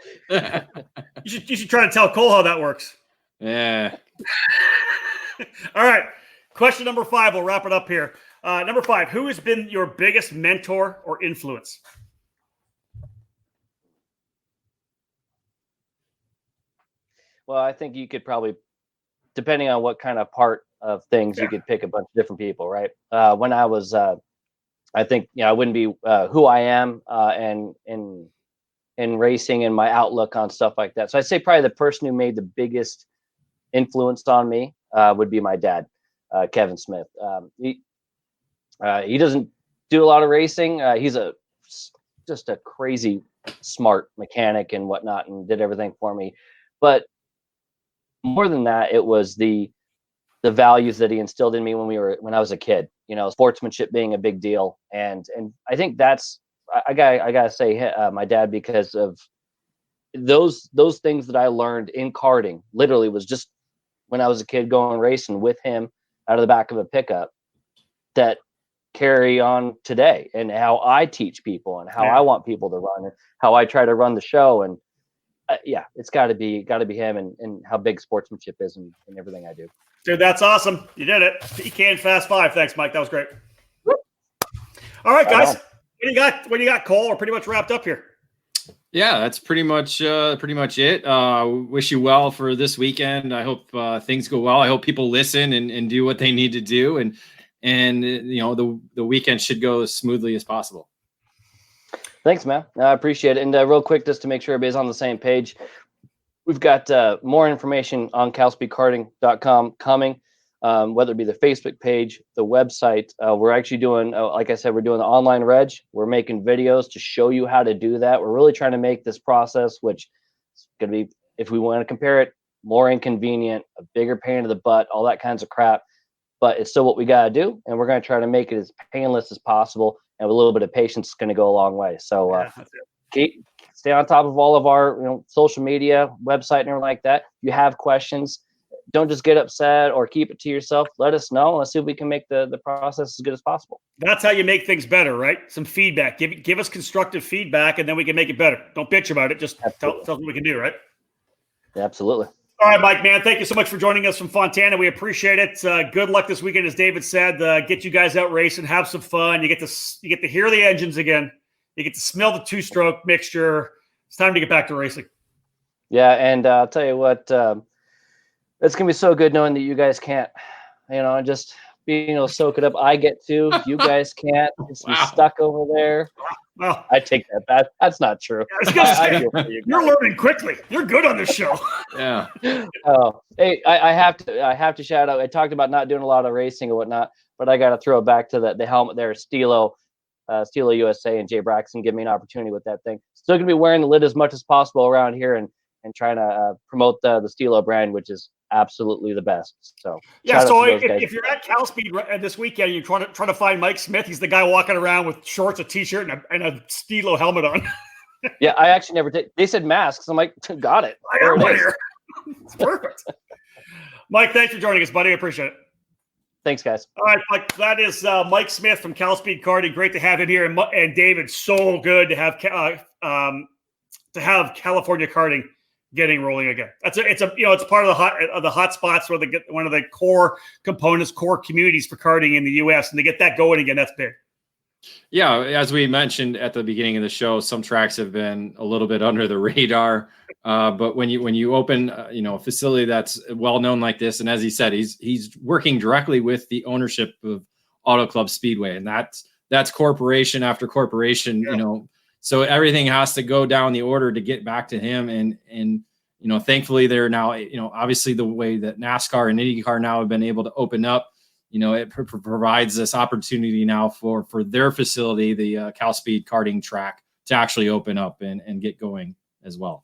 You should try to tell Cole how that works. Yeah. All right. Question number 5. We'll wrap it up here. Number 5. Who has been your biggest mentor or influence? Well, I think you could probably, depending on what kind of part of things, you could pick a bunch of different people, right? When I was, I think, I wouldn't be who I am and in racing and my outlook on stuff like that. So I'd say probably the person who made the biggest influence on me would be my dad, Kevin Smith. He doesn't do a lot of racing. He's just a crazy smart mechanic and whatnot, and did everything for me. But more than that, it was the values that he instilled in me when I was a kid. Sportsmanship being a big deal, and I think that's I gotta say my dad, because of those things that I learned in karting. Literally, was just when I was a kid going racing with him out of the back of a pickup, that carry on today, and how I teach people and how I want people to run, and how I try to run the show. And it's got to be him, and how big sportsmanship is in everything I do. Dude, that's awesome. You did it. EK and Fast 5. Thanks, Mike. That was great. All right, guys. What do you got, Cole? We're pretty much wrapped up here. Yeah, that's pretty much it. Wish you well for this weekend. I hope things go well. I hope people listen and do what they need to do, and the weekend should go as smoothly as possible. Thanks, man. I appreciate it. And real quick, just to make sure everybody's on the same page, we've got more information on CalSpeedKarting.com coming, whether it be the Facebook page, the website. We're actually doing, like I said, we're doing the online reg. We're making videos to show you how to do that. We're really trying to make this process, which is going to be, if we want to compare it, more inconvenient, a bigger pain in the butt, all that kinds of crap. But it's still what we got to do, and we're going to try to make it as painless as possible. And with a little bit of patience, it's going to go a long way. So stay on top of all of our social media, website, and everything like that. If you have questions, don't just get upset or keep it to yourself. Let us know. Let's see if we can make the process as good as possible. That's how you make things better, right? Some feedback. Give us constructive feedback, and then we can make it better. Don't bitch about it. Just tell us what we can do, right? Yeah, absolutely. All right, Mike, man, thank you so much for joining us from Fontana. We appreciate it. Good luck this weekend, as David said. Get you guys out racing, have some fun. You get to hear the engines again. You get to smell the 2-stroke mixture. It's time to get back to racing. Yeah, and I'll tell you what, it's gonna be so good knowing that you guys can't, just being able to soak it up. I get to, you guys can't. Just be stuck over there. Well, I take that back. That's not true. I was gonna say, feel for you you're guys. learning quickly. You're good on this show. Yeah. Oh, hey, I have to shout out. I talked about not doing a lot of racing and whatnot, but I got to throw it back to the helmet there, Stilo USA, and Jay Braxton give me an opportunity with that thing. Still gonna be wearing the lid as much as possible around here and trying to promote the Stilo brand, which is absolutely the best. So Yeah. shout out So to those guys. if you're at CalSpeed this weekend, you're trying to find Mike Smith. He's the guy walking around with shorts, a t-shirt, and a Stilo helmet on. Yeah, I actually never did. They said masks. I'm like, got it. I got one here. It's perfect. Mike, thanks for joining us, buddy. I appreciate it. Thanks, guys. All right, Mike, that is Mike Smith from CalSpeed Karting. Great to have him here, and David. So good to have California karting getting rolling again. It's part of the hot spots where one of the core components, core communities for karting in the U.S. and to get that going again, that's big. Yeah, as we mentioned at the beginning of the show, some tracks have been a little bit under the radar. But when you open a facility that's well known like this, and as he said, he's working directly with the ownership of Auto Club Speedway, and that's corporation after corporation. Yeah. So everything has to go down the order to get back to him, and thankfully they're now obviously the way that NASCAR and IndyCar now have been able to open up. It provides this opportunity now for their facility, the CalSpeed karting track, to actually open up and get going as well.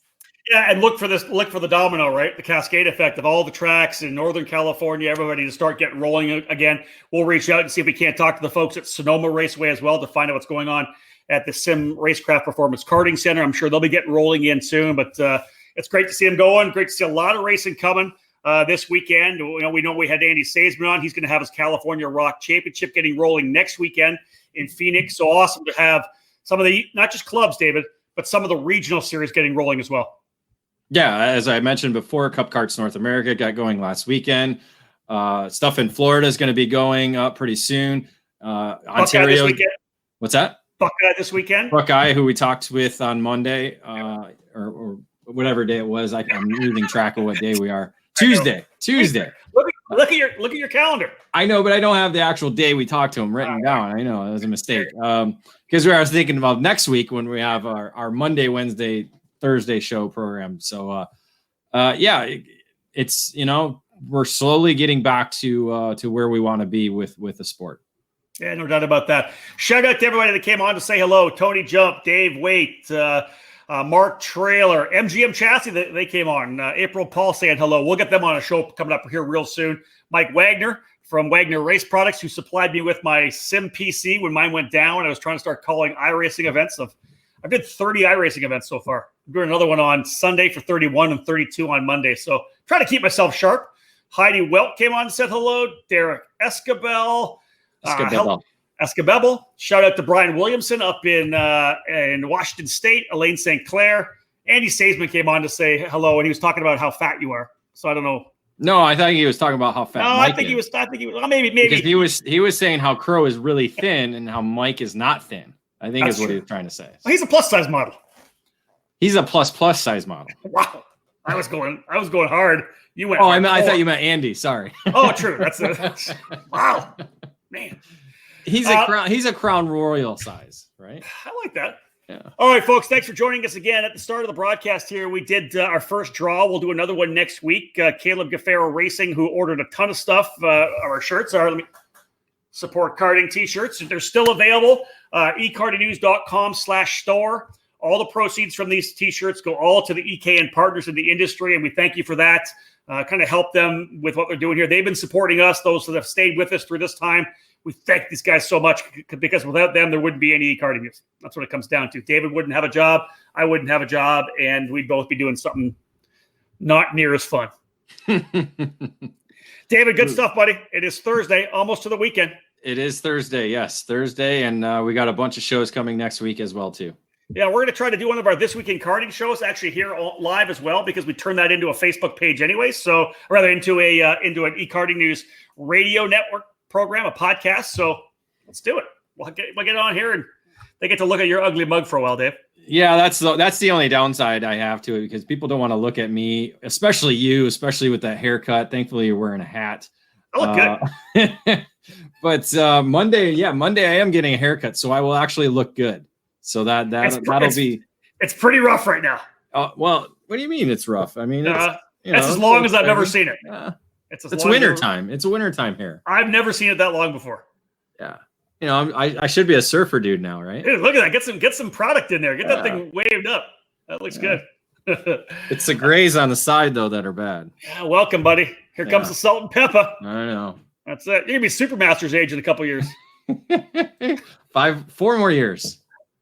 Yeah, and look for the domino, right? The cascade effect of all the tracks in Northern California, everybody to start getting rolling again. We'll reach out and see if we can't talk to the folks at Sonoma Raceway as well to find out what's going on at the Sim Racecraft Performance Karting Center. I'm sure they'll be getting rolling in soon, but it's great to see them going. Great to see a lot of racing coming this weekend. We know we had Andy Saisman on. He's going to have his California Rock Championship getting rolling next weekend in Phoenix. So awesome to have some of the, not just clubs, David, but some of the regional series getting rolling as well. Yeah, as I mentioned before, Cup Karts North America got going last weekend. Stuff in Florida is going to be going up pretty soon. Ontario. This weekend. What's that? Buckeye this weekend. Buckeye, who we talked with on Monday, or whatever day it was. I'm losing track of what day we are. Tuesday. Look at your calendar. I know, but I don't have the actual day we talked to him written down. I know it was a mistake. Because I was thinking about next week when we have our Monday, Wednesday, Thursday show program. So, it's we're slowly getting back to where we want to be with the sport. Yeah, no doubt about that. Shout out to everybody that came on to say hello. Tony Jump, Dave Waite, Mark Trailer, MGM Chassis, they came on. April Paul saying hello. We'll get them on a show coming up here real soon. Mike Wagner from Wagner Race Products, who supplied me with my Sim PC when mine went down. I was trying to start calling iRacing events. I did 30 iRacing events so far. I'm doing another one on Sunday for 31 and 32 on Monday. So try to keep myself sharp. Heidi Welk came on and said hello. Derek Escabel. Escabel. Shout out to Brian Williamson up in Washington State. Elaine St. Clair. Andy Saisman came on to say hello, and he was talking about how fat you are. So I don't know. No, I thought he was talking about how fat. No, Mike I think is. he was. Well, maybe because he was saying how Crow is really thin and how Mike is not thin. I think is what he was trying to say. Well, he's a plus size model. He's a plus size model. Wow, I was going hard. You went. Oh, I thought you meant Andy. Sorry. Oh, true. That's wow, man. He's a Crown Royal size, right? I like that. Yeah. All right, folks. Thanks for joining us again at the start of the broadcast here. We did our first draw. We'll do another one next week. Caleb Gaffaro Racing, who ordered a ton of stuff. Our shirts are support karting t-shirts. They're still available. ekartingnews.com/store. All the proceeds from these t-shirts go all to the EKN partners in the industry, and we thank you for that. Kind of help them with what they're doing here. They've been supporting us, those that have stayed with us through this time. We thank these guys so much because without them, there wouldn't be any e-karting news. That's what it comes down to. David wouldn't have a job. I wouldn't have a job, and we'd both be doing something not near as fun. David, good stuff, buddy. It is Thursday, almost to the weekend. It is Thursday. Yes, Thursday. And we got a bunch of shows coming next week as well, too. Yeah, we're going to try to do one of our This Week in Karting shows actually here live as well, because we turned that into a Facebook page anyway. So rather into an e-karting news radio network program, a podcast. So let's do it. We'll get on here and they get to look at your ugly mug for a while, Dave. Yeah, that's the only downside I have to it, because people don't want to look at me, especially you, especially with that haircut. Thankfully, you're wearing a hat. I look good. But Monday I am getting a haircut, so I will actually look good. So that'll be. It's pretty rough right now. Well, what do you mean it's rough? I mean, that's as long as I've ever seen it. It's winter time. It's a winter time here. I've never seen it that long before. Yeah. I should be a surfer dude now, right? Dude, look at that. Get some product in there. Get that thing waved up. That looks good. It's the grays on the side though that are bad. Yeah, welcome, buddy. Here comes the salt and pepper. I know. That's it. You're gonna be Supermaster's age in a couple years. 4 more years.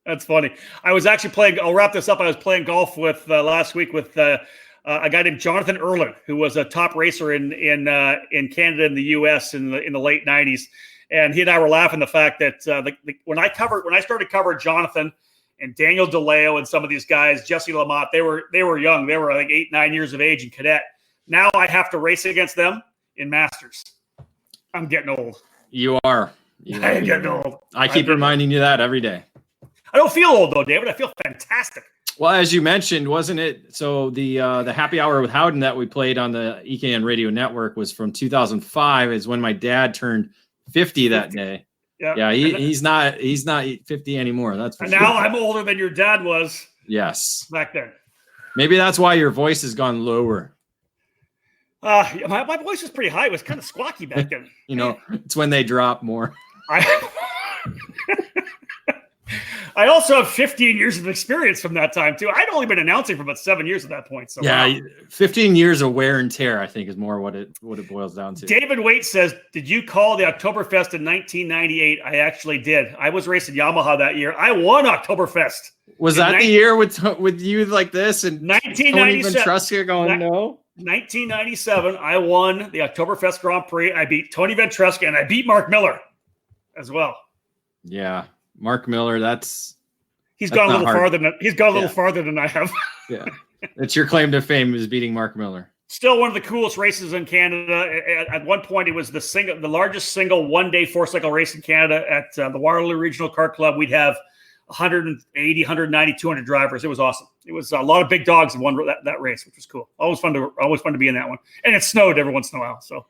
That's funny. I was actually playing. I'll wrap this up. I was playing golf with last week with a guy named Jonathan Erlin, who was a top racer in Canada and the U.S. in the late '90s. And he and I were laughing the fact that when I started covering Jonathan and Daniel DeLeo and some of these guys, Jesse Lamont, they were young. They were like 8, 9 years of age in cadet. Now I have to race against them in Masters. I'm getting old. You are. I'm getting old. I keep reminding you that every day. I don't feel old though, David. I feel fantastic. Well, as you mentioned, wasn't it? So the happy hour with Howden that we played on the EKN Radio Network was from 2005. Is when my dad turned 50 that day. Yeah, he's not 50 anymore. That's for sure. Now I'm older than your dad was. Yes, back then. Maybe that's why your voice has gone lower. My voice was pretty high. It was kind of squawky back then. It's when they drop more. I also have 15 years of experience from that time too. I'd only been announcing for about 7 years at that point. So yeah, wow. 15 years of wear and tear, I think, is more what it boils down to. David Waite says, "Did you call the Oktoberfest in 1998?" I actually did. I was racing Yamaha that year. I won Oktoberfest. Was that the year with you like this and 1997? Tony Ventresca going no? 1997, I won the Oktoberfest Grand Prix. I beat Tony Ventresca and I beat Mark Miller as well. Yeah. Mark Miller, he's gone a little farther than I have. Yeah, it's your claim to fame is beating Mark Miller. Still one of the coolest races in Canada. At one point, it was the largest single one-day four-cycle race in Canada at the Waterloo Regional Kart Club. We'd have 180, 190, 200 drivers. It was awesome. It was a lot of big dogs that won that race, which was cool. Always fun to be in that one. And it snowed every once in a while. So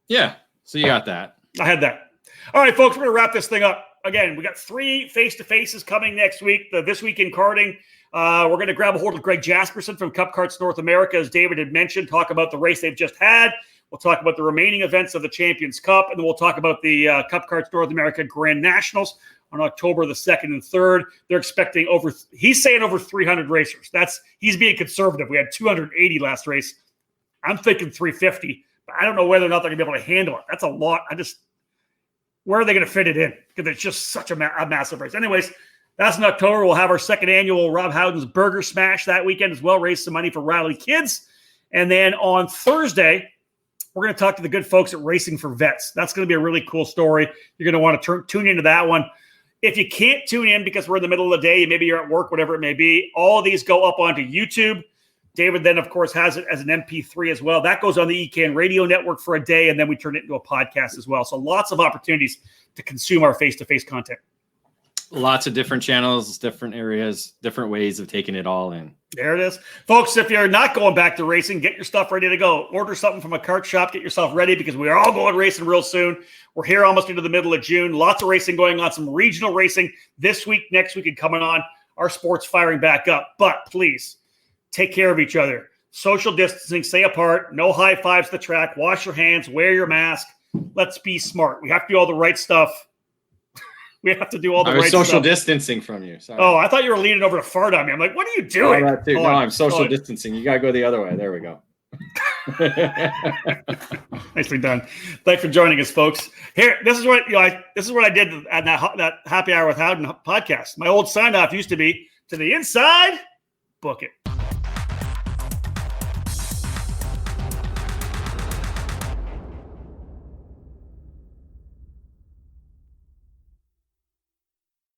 yeah, so you got that. I had that. All right, folks, we're going to wrap this thing up. Again, we got 3 face-to-faces coming next week. This week in karting, we're going to grab a hold of Greg Jasperson from Cup Karts North America, as David had mentioned, talk about the race they've just had. We'll talk about the remaining events of the Champions Cup, and then we'll talk about the Cup Karts North America Grand Nationals on October the 2nd and 3rd. They're expecting he's saying over 300 racers. He's being conservative. We had 280 last race. I'm thinking 350, but I don't know whether or not they're going to be able to handle it. That's a lot. Where are they going to fit it in? Because it's just such a massive race. Anyways, that's in October. We'll have our second annual Rob Howden's Burger Smash that weekend as well. Raise some money for Riley Kids. And then on Thursday, we're going to talk to the good folks at Racing for Vets. That's going to be a really cool story. You're going to want to tune into that one. If you can't tune in because we're in the middle of the day, maybe you're at work, whatever it may be, all of these go up onto YouTube. David then, of course, has it as an MP3 as well. That goes on the EKN Radio Network for a day, and then we turn it into a podcast as well. So lots of opportunities to consume our face-to-face content. Lots of different channels, different areas, different ways of taking it all in. There it is. Folks, if you're not going back to racing, get your stuff ready to go. Order something from a kart shop. Get yourself ready because we are all going racing real soon. We're here almost into the middle of June. Lots of racing going on, some regional racing this week, next week, and coming on. Our sport's firing back up. But please, take care of each other. Social distancing, stay apart, no high fives to the track, wash your hands, wear your mask. Let's be smart. We have to do all the right stuff. We have to do all the right stuff. I was social distancing from you. Sorry. Oh, I thought you were leaning over to fart on me. I'm like, what are you doing? Oh, no, I'm social distancing. You got to go the other way. There we go. Nicely done. Thanks for joining us, folks. Here, this is what I did at that happy hour with Howden podcast. My old sign off used to be to the inside, book it.